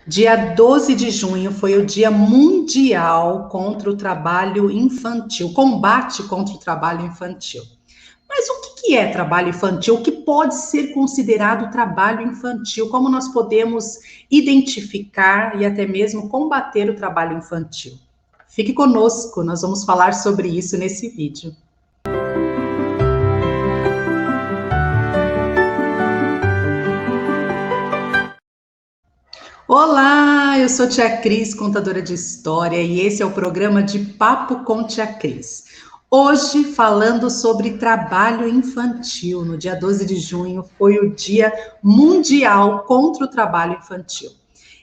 Dia 12 de junho foi o Dia Mundial contra o Trabalho Infantil, combate contra o trabalho infantil. Mas o que é trabalho infantil? O que pode ser considerado trabalho infantil? Como nós podemos identificar e até mesmo combater o trabalho infantil? Fique conosco, nós vamos falar sobre isso nesse vídeo. Olá, eu sou Tia Cris, contadora de história, e esse é o programa de Papo com Tia Cris. Hoje, falando sobre trabalho infantil, no dia 12 de junho, foi o Dia Mundial contra o Trabalho Infantil.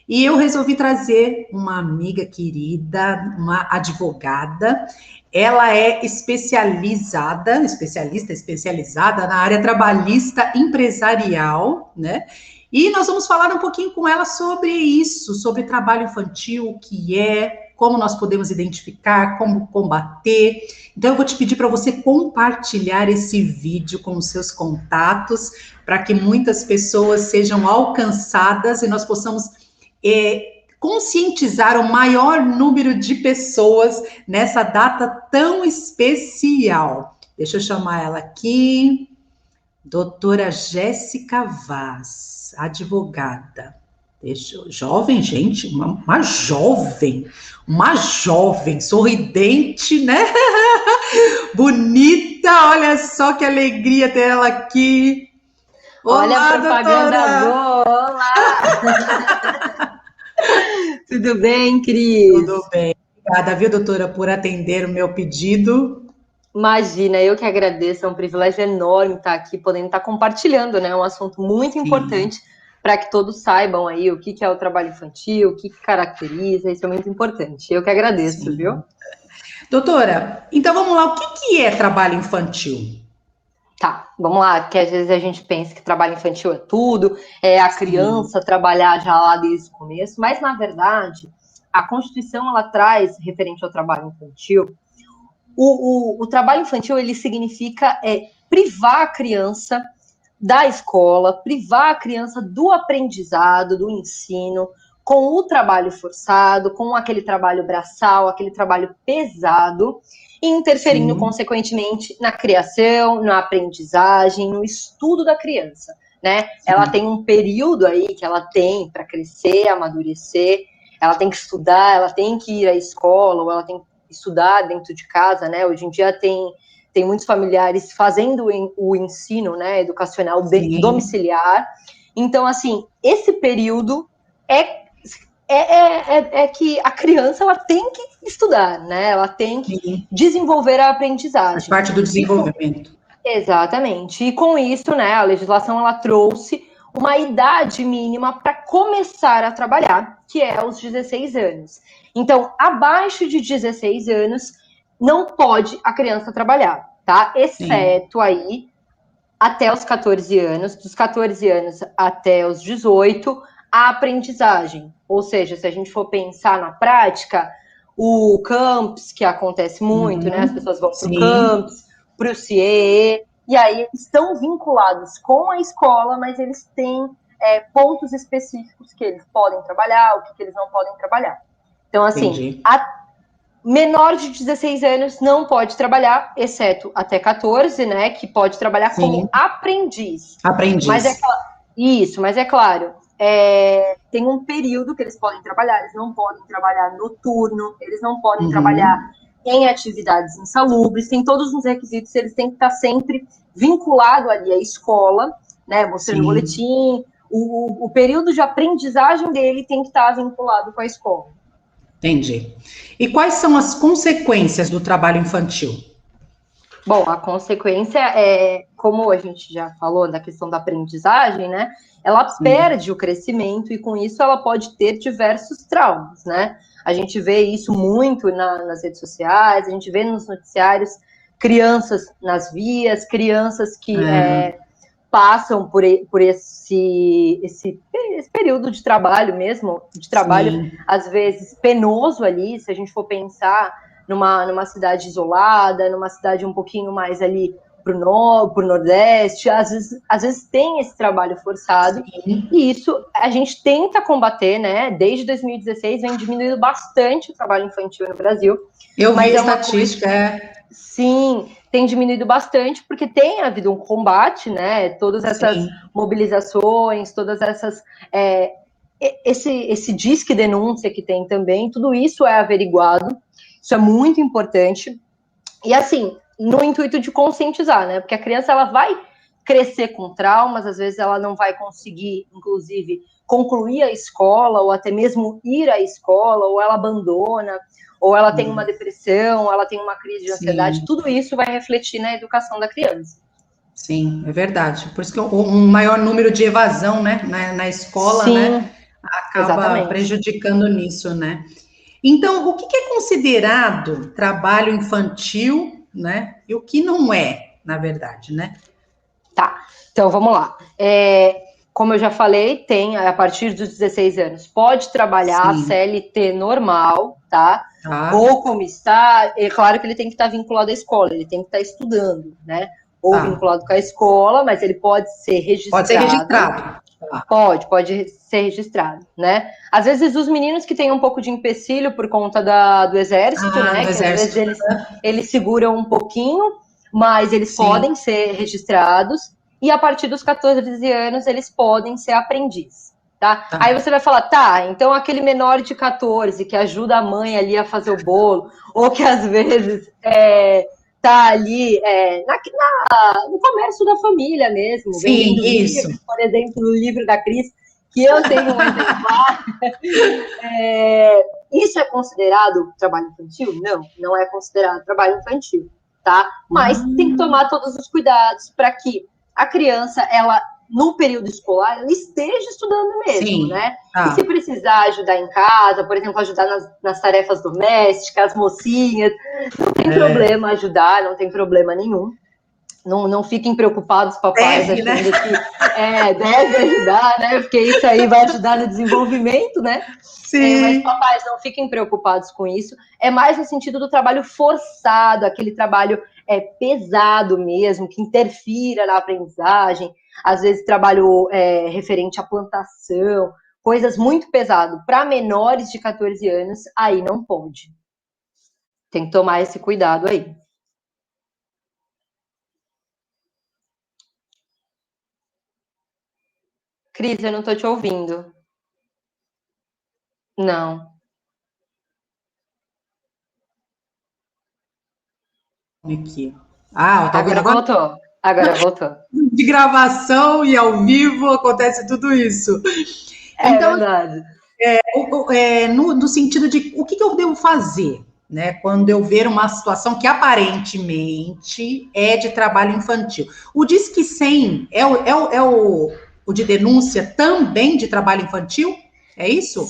E eu resolvi trazer uma amiga querida, uma advogada. Ela é especializada na área trabalhista empresarial, né? E nós vamos falar um pouquinho com ela sobre isso, sobre trabalho infantil, o que é, como nós podemos identificar, como combater. Então, eu vou te pedir para você compartilhar esse vídeo com os seus contatos, para que muitas pessoas sejam alcançadas e nós possamos conscientizar o maior número de pessoas nessa data tão especial. Deixa eu chamar ela aqui. Doutora Jéssica Vaz, advogada. Jovem, gente, uma jovem, sorridente, né? Bonita, olha só que alegria ter ela aqui. Olha a propaganda boa, olá! Tudo bem, Cris? Tudo bem. Obrigada, viu, doutora, por atender o meu pedido. Imagina, eu que agradeço, é um privilégio enorme estar aqui, podendo estar compartilhando, né? Um assunto muito importante para que todos saibam aí o que é o trabalho infantil, o que caracteriza, isso é muito importante. Eu que agradeço, Sim. Viu? Doutora, então vamos lá, o que é trabalho infantil? Tá, vamos lá, que às vezes a gente pensa que trabalho infantil é tudo, é a criança trabalhar já lá desde o começo, mas na verdade, a Constituição ela traz, referente ao trabalho infantil, o trabalho infantil ele significa privar a criança da escola, privar a criança do aprendizado, do ensino, com o trabalho forçado, com aquele trabalho braçal, aquele trabalho pesado, e interferindo, consequentemente, na criação, na aprendizagem, no estudo da criança, né? Ela tem um período aí que ela tem para crescer, amadurecer, ela tem que estudar, ela tem que ir à escola, ou ela tem que estudar dentro de casa, né? Hoje em dia tem muitos familiares fazendo o ensino, né, educacional domiciliar. Então, assim, esse período é que a criança ela tem que estudar, né? Ela tem que desenvolver a aprendizagem. Faz parte do desenvolvimento. Exatamente. E com isso, né, a legislação ela trouxe uma idade mínima para começar a trabalhar, que é os 16 anos. Então, abaixo de 16 anos, não pode a criança trabalhar, tá? Exceto aí até os 14 anos, dos 14 anos até os 18, a aprendizagem. Ou seja, se a gente for pensar na prática, o campus, que acontece muito, né? As pessoas vão para o campus, para o CIE, e aí estão vinculados com a escola, mas eles têm pontos específicos que eles podem trabalhar, o que eles não podem trabalhar. Então, assim, menor de 16 anos não pode trabalhar, exceto até 14, né? Que pode trabalhar como aprendiz. Mas é claro, tem um período que eles podem trabalhar, eles não podem trabalhar noturno, eles não podem trabalhar em atividades insalubres, tem todos os requisitos, eles têm que estar sempre vinculado ali à escola, né? Mostrando o boletim, o período de aprendizagem dele tem que estar vinculado com a escola. Entendi. E quais são as consequências do trabalho infantil? Bom, a consequência é, como a gente já falou da questão da aprendizagem, né? Ela perde o crescimento e com isso ela pode ter diversos traumas, né? A gente vê isso muito nas redes sociais, a gente vê nos noticiários crianças nas vias, crianças que passam por esse período de trabalho mesmo, às vezes penoso ali, se a gente for pensar numa cidade isolada, numa cidade um pouquinho mais ali pro Nordeste, às vezes tem esse trabalho forçado, e isso a gente tenta combater, né? Desde 2016 vem diminuindo bastante o trabalho infantil no Brasil. Eu vi a estatística, Sim, tem diminuído bastante, porque tem havido um combate, né? Todas essas mobilizações, todas essas... esse disque denúncia que tem também, tudo isso é averiguado, isso é muito importante. E assim, no intuito de conscientizar, né? Porque a criança, ela vai crescer com traumas, às vezes ela não vai conseguir, inclusive, concluir a escola, ou até mesmo ir à escola, ou ela abandona, ou ela tem uma depressão, ela tem uma crise de ansiedade, tudo isso vai refletir na educação da criança. Sim, é verdade. Por isso que um maior número de evasão, né, na escola, Sim, né, acaba prejudicando nisso, né? Então, o que é considerado trabalho infantil, né? E o que não é, na verdade, né? Tá, então vamos lá. Como eu já falei, tem a partir dos 16 anos, pode trabalhar CLT normal, tá? Ou como está, é claro que ele tem que estar vinculado à escola, ele tem que estar estudando, né? Ou vinculado com a escola, mas ele pode ser registrado. Pode ser registrado. Pode ser registrado, né? Às vezes os meninos que têm um pouco de empecilho por conta do exército, né? Que às vezes eles seguram um pouquinho, mas eles podem ser registrados, e a partir dos 14 anos eles podem ser aprendizes, tá? Aí você vai falar, então aquele menor de 14 que ajuda a mãe ali a fazer o bolo, ou que às vezes tá ali no comércio da família mesmo, vendendo livros, por exemplo, no livro da Cris, que eu tenho um exemplar. Isso é considerado trabalho infantil? Não, não é considerado trabalho infantil, tá? Mas tem que tomar todos os cuidados para que a criança, ela, no período escolar, ela esteja estudando mesmo, né? E se precisar ajudar em casa, por exemplo, ajudar nas tarefas domésticas, as mocinhas, não tem problema ajudar, não tem problema nenhum. Não fiquem preocupados, papais, achando que deve ajudar, né? Porque isso aí vai ajudar no desenvolvimento, né? Mas, papais, não fiquem preocupados com isso. É mais no sentido do trabalho forçado, aquele trabalho pesado mesmo, que interfira na aprendizagem. Às vezes, trabalho referente à plantação, coisas muito pesadas. Para menores de 14 anos, aí não pode. Tem que tomar esse cuidado aí. Cris, eu não tô te ouvindo. Não. Aqui. Tá agora voltou. Agora voltou. De gravação e ao vivo acontece tudo isso. Então, verdade. No sentido de o que eu devo fazer, né? Quando eu ver uma situação que aparentemente é de trabalho infantil. O Disque 100 o de denúncia também de trabalho infantil? É isso?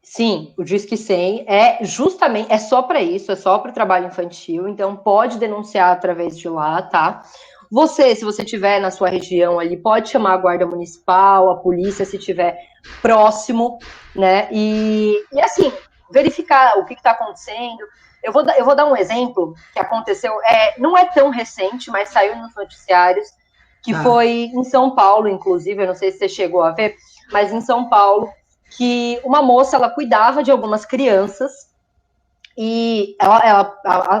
Sim, o Disque 100 é só para isso, é só para o trabalho infantil, então pode denunciar através de lá, tá? Se você tiver na sua região ali, pode chamar a guarda municipal, a polícia, se tiver próximo, né? E assim, verificar o que está acontecendo. Eu vou dar um exemplo que aconteceu, não é tão recente, mas saiu nos noticiários, que foi em São Paulo, inclusive, eu não sei se você chegou a ver, mas em São Paulo, que uma moça, ela cuidava de algumas crianças e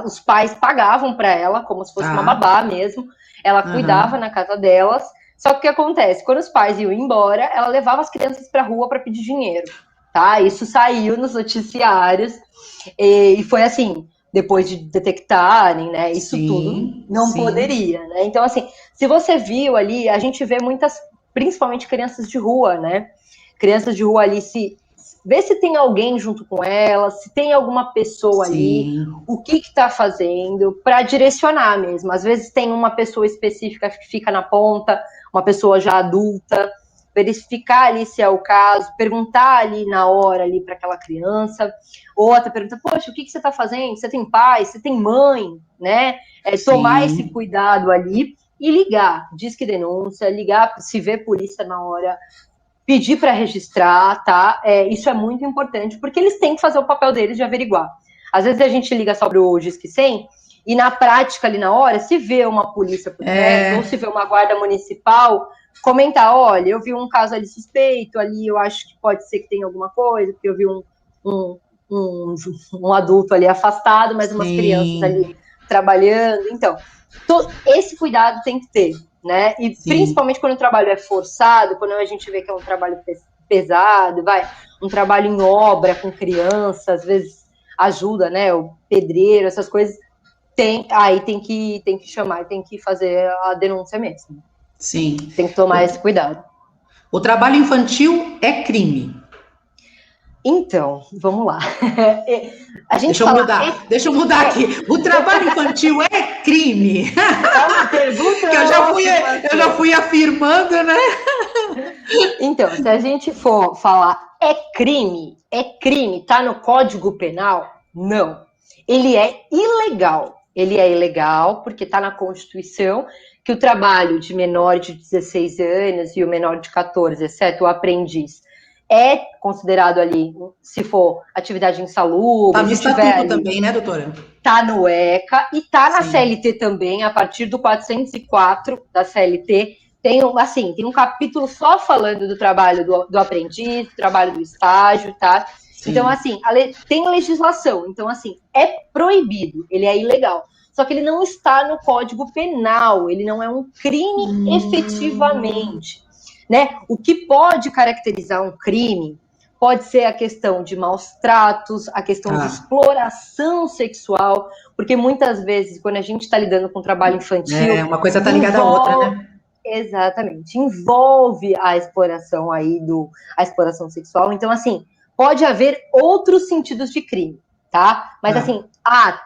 os pais pagavam para ela, como se fosse uma babá mesmo, ela cuidava na casa delas, só que o que acontece? Quando os pais iam embora, ela levava as crianças para a rua para pedir dinheiro, tá? Isso saiu nos noticiários e foi assim, depois de detectarem, né, isso tudo, não poderia, né? Então, assim, se você viu ali, a gente vê muitas, principalmente crianças de rua, né? Crianças de rua ali, vê se tem alguém junto com elas, se tem alguma pessoa ali, o que está fazendo, para direcionar mesmo. Às vezes tem uma pessoa específica que fica na ponta, uma pessoa já adulta, verificar ali se é o caso, perguntar ali na hora ali para aquela criança, ou até perguntar, poxa, o que você está fazendo? Você tem pai? Você tem mãe? Né? Tomar esse cuidado ali e ligar, diz que denúncia, ligar, se vê polícia na hora, pedir para registrar, tá? Isso é muito importante, porque eles têm que fazer o papel deles de averiguar. Às vezes a gente liga sobre o Disque 100 E na prática, ali na hora, se vê uma polícia por perto, ou se vê uma guarda municipal, comentar, olha, eu vi um caso ali suspeito, ali eu acho que pode ser que tenha alguma coisa, porque eu vi um adulto ali afastado, mas umas crianças ali trabalhando. Então, esse cuidado tem que ter, né? E principalmente quando o trabalho é forçado, quando a gente vê que é um trabalho pesado, um trabalho em obra com criança, às vezes ajuda, né? O pedreiro, essas coisas, aí tem que chamar, tem que fazer a denúncia mesmo. Sim. Tem que tomar esse cuidado. O trabalho infantil é crime? Então, vamos lá. Deixa eu mudar aqui. O trabalho infantil é crime? É uma pergunta. Que eu já fui afirmando, né? Então, se a gente for falar é crime, tá no Código Penal? Não. Ele é ilegal. Ele é ilegal porque está na Constituição que o trabalho de menor de 16 anos e o menor de 14, exceto o aprendiz, é considerado ali, se for atividade insalubre. Tá no estatuto também, né, doutora? Tá no ECA e tá na CLT também, a partir do 404 da CLT, tem um capítulo só falando do trabalho do aprendiz, do trabalho do estágio, tá? Sim. Então, assim, tem legislação, então, assim, é proibido, ele é ilegal. Só que ele não está no Código Penal, ele não é um crime efetivamente. Né? O que pode caracterizar um crime pode ser a questão de maus tratos, a questão de exploração sexual, porque muitas vezes, quando a gente está lidando com trabalho infantil... uma coisa está ligada à outra, né? Exatamente. Envolve a exploração aí a exploração sexual. Então, assim, pode haver outros sentidos de crime, tá? Mas, assim,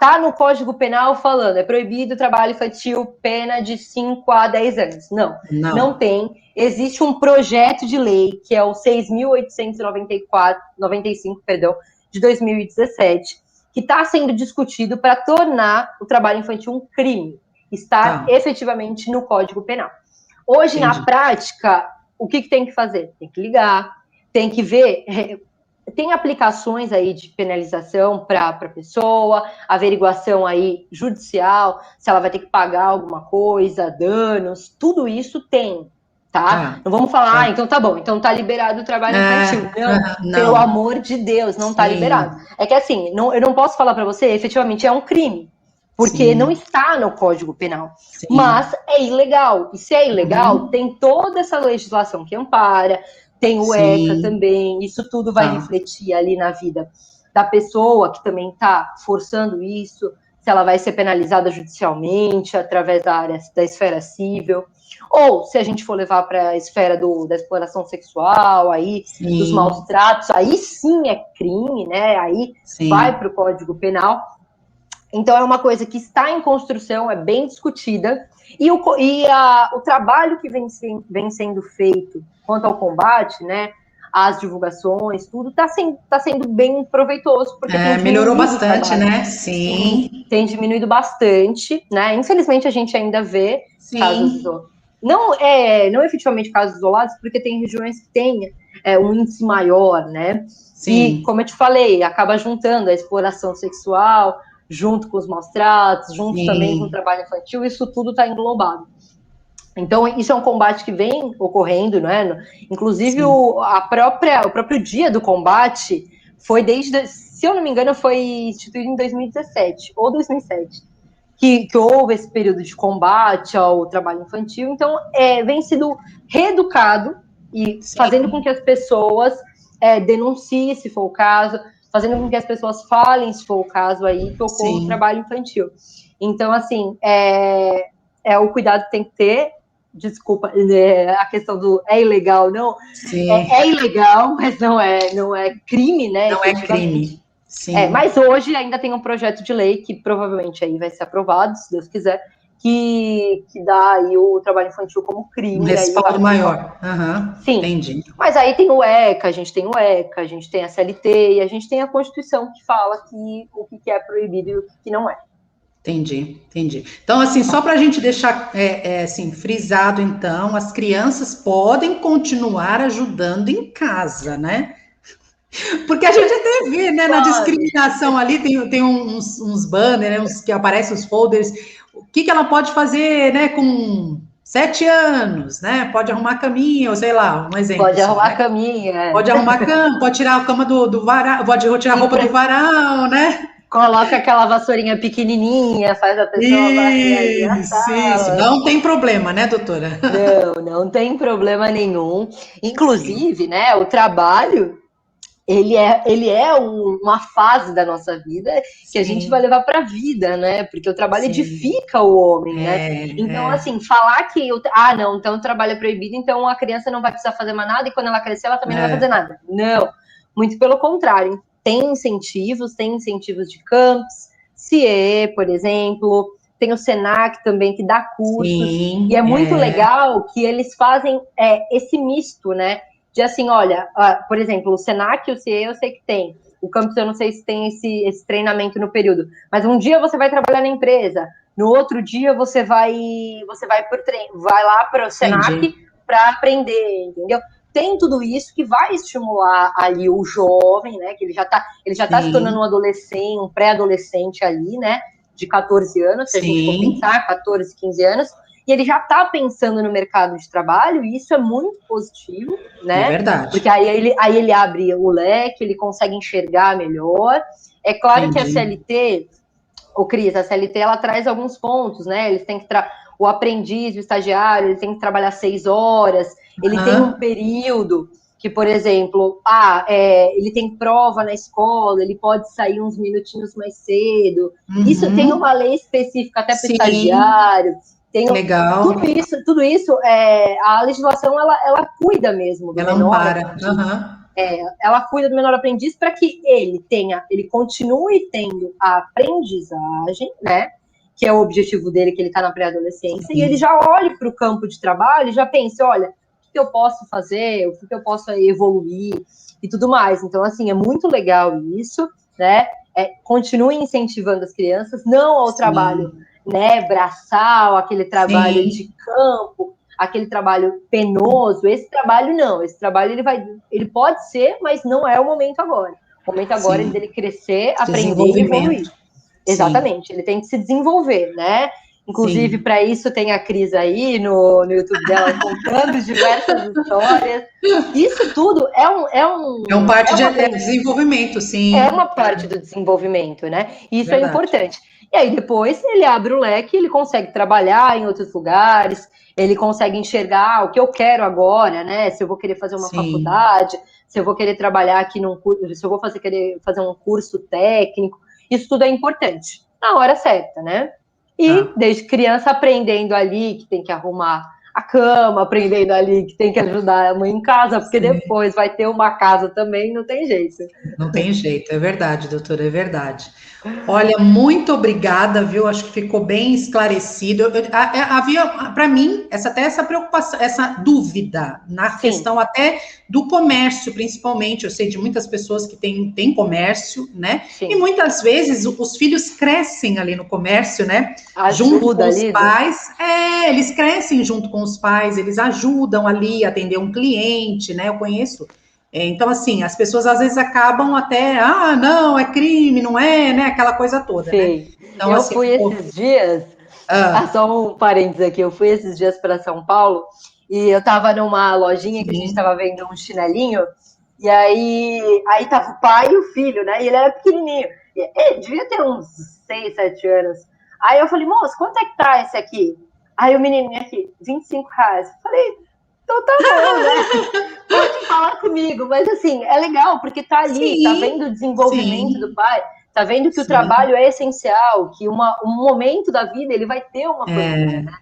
tá no Código Penal falando, é proibido o trabalho infantil, pena de 5 a 10 anos. Não tem. Existe um projeto de lei, que é o 6.895, de 2017, que está sendo discutido para tornar o trabalho infantil um crime. Está efetivamente no Código Penal. Hoje, na prática, o que tem que fazer? Tem que ligar, tem que ver... Tem aplicações aí de penalização para a pessoa, averiguação aí judicial, se ela vai ter que pagar alguma coisa, danos, tudo isso tem, tá? Não vamos falar, então tá bom, então tá liberado o trabalho infantil. Não, pelo amor de Deus, não tá liberado. É que assim, eu não posso falar para você, efetivamente é um crime, porque não está no Código Penal, mas é ilegal. E se é ilegal, tem toda essa legislação que ampara, tem o ECA também, isso tudo vai refletir ali na vida da pessoa que também está forçando isso, se ela vai ser penalizada judicialmente, através da esfera cível, ou se a gente for levar para a esfera da exploração sexual, aí, dos maus tratos, aí sim é crime, né? Aí vai para o Código Penal. Então é uma coisa que está em construção, é bem discutida, e o trabalho que vem sendo feito quanto ao combate, né, as divulgações, tudo está sendo bem proveitoso, porque melhorou bastante, né? Sim. Tem diminuído bastante, né? Infelizmente a gente ainda vê casos isolados. Não efetivamente casos isolados, porque tem regiões que têm um índice maior, né? E, como eu te falei, acaba juntando a exploração sexual, junto com os maus tratos, junto também com o trabalho infantil, isso tudo está englobado. Então, isso é um combate que vem ocorrendo, né? Inclusive, o próprio dia do combate foi se eu não me engano, foi instituído em 2017 ou 2007, que houve esse período de combate ao trabalho infantil. Então, vem sendo reeducado e fazendo com que as pessoas denunciem, se for o caso, fazendo com que as pessoas falem, se for o caso aí, que ocorra o trabalho infantil. Então, assim, o cuidado que tem que ter. Desculpa, a questão do ilegal, não. É ilegal, mas não é crime, né? Não é crime. Mas hoje ainda tem um projeto de lei que provavelmente aí vai ser aprovado, se Deus quiser, que dá aí o trabalho infantil como crime. Um respaldo maior. Sim. Entendi. Mas aí tem o ECA, a gente tem a CLT e a gente tem a Constituição que fala o que é proibido e o que não é. Entendi. Então, assim, só para a gente deixar assim, frisado, então, as crianças podem continuar ajudando em casa, né? Porque a gente até vê, né, na discriminação ali, tem uns banners, né, uns que aparecem os folders, o que ela pode fazer, né, com 7 anos, né, pode arrumar caminha, ou sei lá, um exemplo Pode só, arrumar né? caminha. Pode arrumar cama, pode tirar a cama do varal, pode tirar a roupa do varal, né? Coloca aquela vassourinha pequenininha, faz a pessoa varrer ali a Isso. sala. Não tem problema, né, doutora? Não tem problema nenhum. Inclusive, né, o trabalho, ele é uma fase da nossa vida que a gente vai Sim, levar para a vida, né? Porque o trabalho sim. edifica o homem, né? Então, É. assim, falar que, não, então o trabalho é proibido, então a criança não vai precisar fazer mais nada e quando ela crescer ela também não vai fazer nada. Não, muito pelo contrário. Tem incentivos de campus, CIE, por exemplo, tem o Senac também que dá cursos, e Sim, é muito legal que eles fazem esse misto, né? De assim, olha, por exemplo, o Senac e o CIE eu sei que tem. O campus eu não sei se tem esse treinamento no período. Mas um dia você vai trabalhar na empresa, no outro dia você vai vai lá para o Senac entendi. para aprender, entendeu? Tem tudo isso que vai estimular ali o jovem, né? Que ele já tá se tornando um Sim, adolescente, um pré-adolescente ali, né? De 14 anos, se a gente for sim, pensar, 14, 15 anos, e ele já está pensando no mercado de trabalho, e isso é muito positivo, é né? verdade. Porque aí ele abre o leque, ele consegue enxergar melhor. É claro que a Entendi. CLT, Cris, a CLT ela traz alguns pontos, né? Eles têm que o aprendiz, o estagiário, ele tem que trabalhar 6 horas, ele tem um Aham. período que, por exemplo, ele tem prova na escola, ele pode sair uns minutinhos mais cedo. Isso tem uma Uhum. lei específica até para o Sim, estagiário. Tem legal. tudo isso a legislação ela cuida mesmo do Ela menor ampara. aprendiz. Aham. Ela cuida do menor aprendiz para que ele continue tendo a aprendizagem, né? Que é o objetivo dele, que ele está na pré-adolescência, e ele Sim, já olhe para o campo de trabalho e já pense, olha, o que eu posso fazer, o que eu posso evoluir e tudo mais. Então, assim, é muito legal isso, né? Continue incentivando as crianças, não ao trabalho, sim, né, braçal, aquele trabalho de sim, campo, aquele trabalho penoso. Esse trabalho não, esse trabalho ele pode ser, mas não é o momento agora. O momento agora é sim. dele crescer, aprender e Desenvolvimento. evoluir. Sim. Exatamente, ele tem que se desenvolver, né? Inclusive, Sim. para isso tem a Cris aí no YouTube dela contando diversas histórias. Isso tudo É um parte é de um desenvolvimento, é sim. uma parte do desenvolvimento, né? E isso é Verdade. importante. E aí depois ele abre o leque, ele consegue trabalhar em outros lugares, ele consegue enxergar o que eu quero agora, né? Se eu vou querer fazer uma Sim. faculdade, se eu vou querer trabalhar aqui num curso, se eu vou querer fazer um curso técnico, isso tudo é importante na hora certa, né? E Tá. desde criança aprendendo ali que tem que arrumar a cama, aprendendo ali que tem que ajudar a mãe em casa, porque Sim. depois vai ter uma casa também, não tem jeito. Não tem jeito, é verdade, doutora, é verdade. Olha, muito obrigada, viu? Acho que ficou bem esclarecido. Havia, para mim, essa preocupação, essa dúvida na Sim, questão até do comércio, principalmente. Eu sei de muitas pessoas que têm comércio, né? E sim. muitas vezes os filhos crescem ali no comércio, né? Junto Ajuda, com os Lisa? pais. Eles crescem junto com os pais, eles ajudam ali a atender um cliente, né? Eu conheço então, assim, as pessoas às vezes acabam até, não, é crime, não é, né? Aquela coisa toda, né? Sim. Então, Eu assim, fui esses dias, ah, só um parênteses aqui, eu fui esses dias para São Paulo e eu tava numa lojinha que a gente tava sim, vendo um chinelinho, e aí tava o pai e o filho, né? E ele era pequenininho. Ele devia ter uns 6, 7 anos. Aí eu falei, moço, quanto é que tá esse aqui? Aí o menininho aqui, R$ 25. Eu falei, então tá bom, né? Pode falar comigo, mas assim, é legal, porque tá ali, tá vendo o sim, desenvolvimento do sim, pai, tá vendo que o sim, trabalho é essencial, que um momento da vida ele vai ter uma família, né?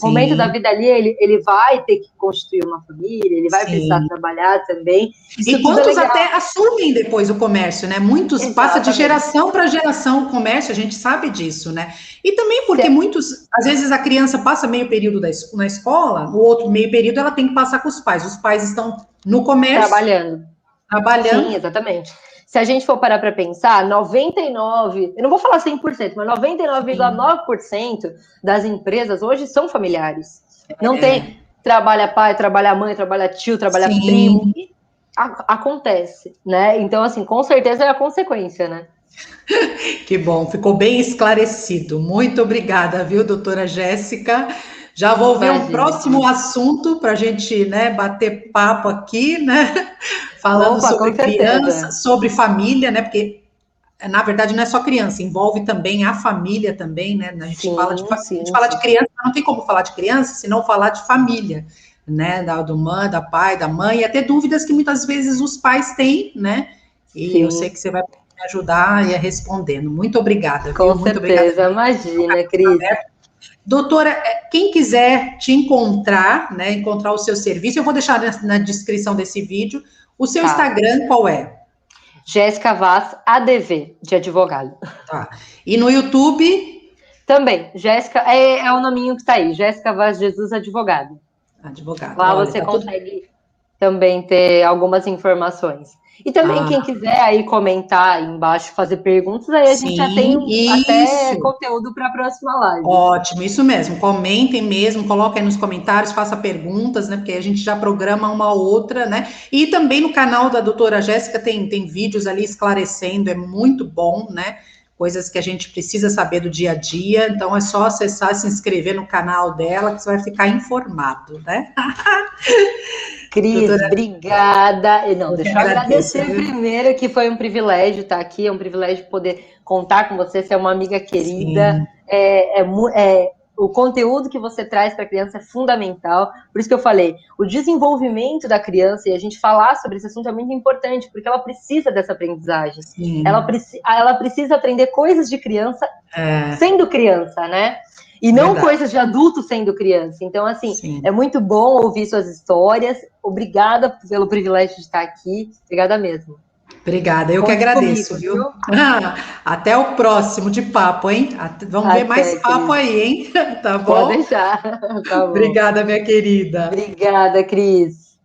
O momento da sim, vida ali, ele vai ter que constituir uma família, ele vai precisar sim. trabalhar também. E Isso tudo é quantos legal. até assumem depois o comércio, né? Muitos passa de Exatamente. geração para geração o comércio, a gente sabe disso, né? E também porque muitos, às vezes a criança passa meio período na escola, o outro meio período ela tem que passar com os pais estão no comércio, Trabalhando. Sim, trabalhando. exatamente. Se a gente for parar para pensar, 99, eu não vou falar 100%, mas Sim, 99,9% das empresas hoje são familiares. Não é, tem trabalha pai, trabalha mãe, trabalha tio, trabalha primo. sim, E acontece, né? Então, assim, com certeza é a consequência, né? Que bom, ficou bem esclarecido. Muito obrigada, viu, doutora Jéssica? Já vou ver um Imagina. próximo assunto para a gente, né, bater papo aqui, né? Falando Opa, com sobre criança, certeza. sobre família, né? Porque na verdade não é só criança, envolve também a família também, né? A gente fala de, Sim, a gente sim, fala de sim. criança, mas não tem como falar de criança se não falar de família, né? Do mãe, da pai, da mãe, e até dúvidas que muitas vezes os pais têm, né? E eu sei Sim, que você vai me ajudar e ir respondendo. Muito obrigada, viu? com Muito obrigada. certeza. Imagina, Cris. Doutora, quem quiser te encontrar, né? Encontrar o seu serviço, eu vou deixar na descrição desse vídeo. O seu Tá. Instagram, qual é? Jéssica Vaz, ADV, de advogado. Tá. E no YouTube? Também, Jéssica, é o nominho que tá aí, Jéssica Vaz Jesus, advogado. Advogado. Lá Olha, você tá tudo. consegue também ter algumas informações. E também, Ah, quem quiser aí comentar aí embaixo, fazer perguntas, aí a gente já tem sim, até isso. conteúdo para a próxima live. Ótimo, isso mesmo. Comentem mesmo, coloquem aí nos comentários, faça perguntas, né? Porque a gente já programa uma outra, né? E também no canal da doutora Jéssica tem vídeos ali esclarecendo, é muito bom, né? Coisas que a gente precisa saber do dia a dia. Então é só acessar, se inscrever no canal dela, que você vai ficar informado, né? Cris, Doutora, obrigada. Não, eu que deixa eu agradeço, agradecer viu? primeiro, que foi um privilégio estar aqui, é um privilégio poder contar com você, você é uma amiga querida, Sim, o conteúdo que você traz para a criança é fundamental, por isso que eu falei, o desenvolvimento da criança e a gente falar sobre esse assunto é muito importante, porque ela precisa dessa aprendizagem, ela, sim, ela precisa aprender coisas de criança é sendo criança, né? E não verdade, coisas de adulto sendo criança. Então, assim, sim. é muito bom ouvir suas histórias. Obrigada pelo privilégio de estar aqui. Obrigada mesmo. Obrigada, eu que Conte agradeço, comigo, viu? viu? Até o próximo de papo, hein? Vamos ver mais Até, papo Cris. aí, hein? Tá Pode bom? deixar. Tá bom. Obrigada, minha querida. Obrigada, Cris.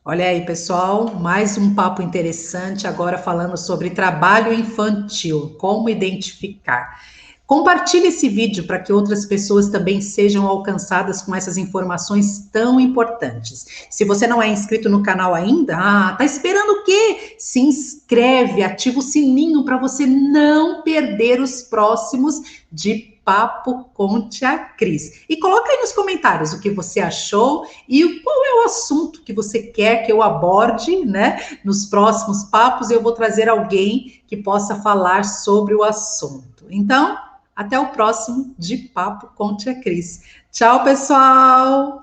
Olha aí, pessoal, mais um papo interessante agora falando sobre trabalho infantil, como identificar. Compartilhe esse vídeo para que outras pessoas também sejam alcançadas com essas informações tão importantes. Se você não é inscrito no canal ainda, tá esperando o quê? Se inscreve, ativa o sininho para você não perder os próximos de Papo com Tia Cris. E coloca aí nos comentários o que você achou e qual é o assunto que você quer que eu aborde, né? Nos próximos papos eu vou trazer alguém que possa falar sobre o assunto. Então, até o próximo de Papo com Tia Cris. Tchau, pessoal!